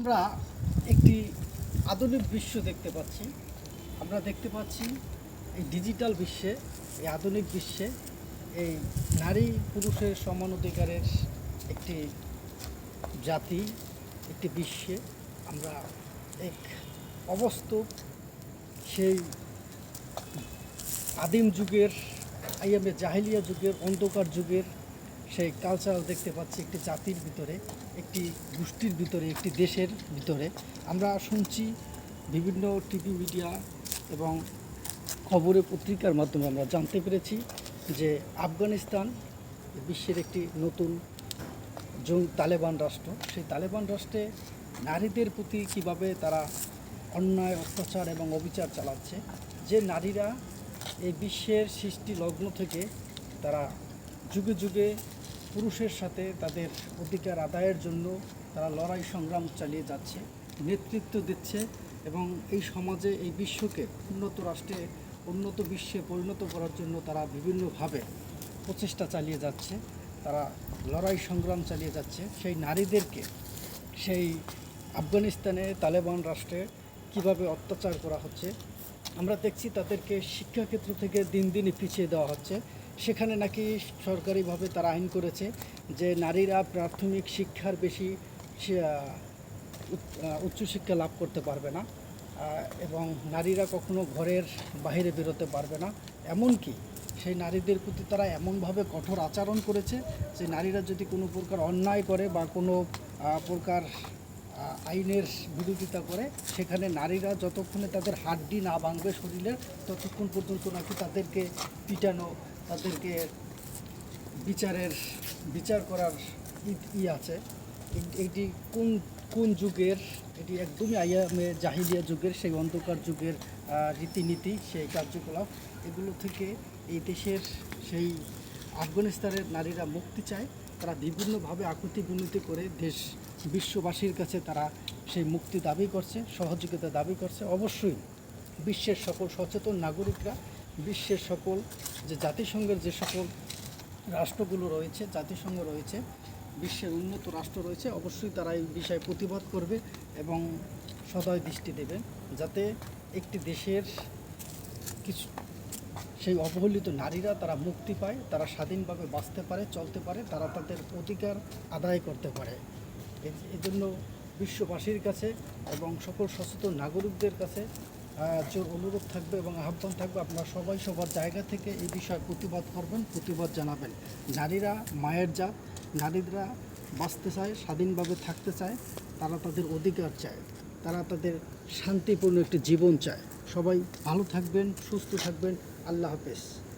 আমরা একটি আধুনিক বিশ্ব দেখতে পাচ্ছি। আমরা দেখতে পাচ্ছি এই ডিজিটাল বিশ্বে, এই আধুনিক বিশ্বে এই নারী পুরুষের সমান অধিকারের একটি জাতি, একটি বিশ্বে আমরা এক অবাস্তব সেই আদিম যুগের, আইয়ামে জাহিলিয়া যুগের, অন্ধকার যুগের সেই কালচার দেখতে পাচ্ছি একটি জাতির ভিতরে, একটি গোষ্ঠীর ভিতরে, একটি দেশের ভিতরে। আমরা শুনছি বিভিন্ন টিভি মিডিয়া এবং খবরে পত্রিকার মাধ্যমে আমরা জানতে পেরেছি যে আফগানিস্তান বিশ্বের একটি নতুন তালেবান রাষ্ট্র। সেই তালেবান রাষ্ট্রে নারীদের প্রতি কীভাবে তারা অন্যায়, অত্যাচার এবং অবিচার চালাচ্ছে। যে নারীরা এই বিশ্বের সৃষ্টি লগ্ন থেকে তারা যুগে যুগে পুরুষের সাথে তাদের অধিকার আদায়ের জন্য তারা লড়াই সংগ্রাম চালিয়ে যাচ্ছে, নেতৃত্ব দিচ্ছে এবং এই সমাজে, এই বিশ্বকে উন্নত রাষ্ট্রে, উন্নত বিশ্বে পরিণত করার জন্য তারা বিভিন্নভাবে প্রচেষ্টা চালিয়ে যাচ্ছে, তারা লড়াই সংগ্রাম চালিয়ে যাচ্ছে। সেই নারীদেরকে সেই আফগানিস্তানে তালেবান রাষ্ট্রে কিভাবে অত্যাচার করা হচ্ছে আমরা দেখছি। তাদেরকে শিক্ষাক্ষেত্র থেকে দিন দিনই পিছিয়ে দেওয়া হচ্ছে। সেখানে নাকি সরকারিভাবে তারা আইন করেছে যে নারীরা প্রাথমিক শিক্ষার বেশি উচ্চশিক্ষা লাভ করতে পারবে না এবং নারীরা কখনো ঘরের বাইরে বেরোতে পারবে না। এমনকি সেই নারীদের প্রতি তারা এমনভাবে কঠোর আচরণ করেছে যে নারীরা যদি কোনো প্রকার অন্যায় করে বা কোনো প্রকার আইনের বিরোধিতা করে, সেখানে নারীরা যতক্ষণে তাদের হাড্ডি না ভাঙবে শরীরের, ততক্ষণ পর্যন্ত নাকি তাদেরকে পিটানো, তাদেরকে বিচার করার আছে। এটি কোন কোন যুগের? এটি একদমই আইয়ামে জাহিলিয়া যুগের, সেই অন্ধকার যুগের রীতিনীতি, সেই কার্যকলাপ। এগুলো থেকে এই দেশের সেই আফগানিস্তানের নারীরা মুক্তি চায়। তারা বিভিন্নভাবে আকুতি বিনতি করে বিশ্ববাসীর কাছে তারা সেই মুক্তি দাবি করছে, সহযোগিতা দাবি করছে। অবশ্যই বিশ্বের সকল সচেতন নাগরিকরা, বিশ্বের সকল যে জাতিসংঘের যে সকল রাষ্ট্রগুলো রয়েছে, জাতিসংঘ রয়েছে, বিশ্বের উন্নত রাষ্ট্র রয়েছে, অবশ্যই তারা এই বিষয়ে প্রতিবাদ করবে এবং সদয় দৃষ্টি দেবে যাতে একটি দেশের কিছু সেই অবহেলিত নারীরা তারা মুক্তি পায়, তারা স্বাধীনভাবে বাঁচতে পারে, চলতে পারে, তারা তাদের অধিকার আদায় করতে পারে। এজন্য বিশ্ববাসীর কাছে এবং সকল সচেতন নাগরিকদের কাছে জোর অনুরোধ থাকবে এবং আহ্বান থাকবে, আপনারা সবাই সবার জায়গা থেকে এই বিষয়ে প্রতিবাদ করবেন, প্রতিবাদ জানাবেন। নারীরা মায়ের জাত, নারীরা বাঁচতে চায়, স্বাধীনভাবে থাকতে চায়, তারা তাদের অধিকার চায়, তারা তাদের শান্তিপূর্ণ একটি জীবন চায়। সবাই ভালো থাকবেন, সুস্থ থাকবেন। আল্লাহ হাফেজ।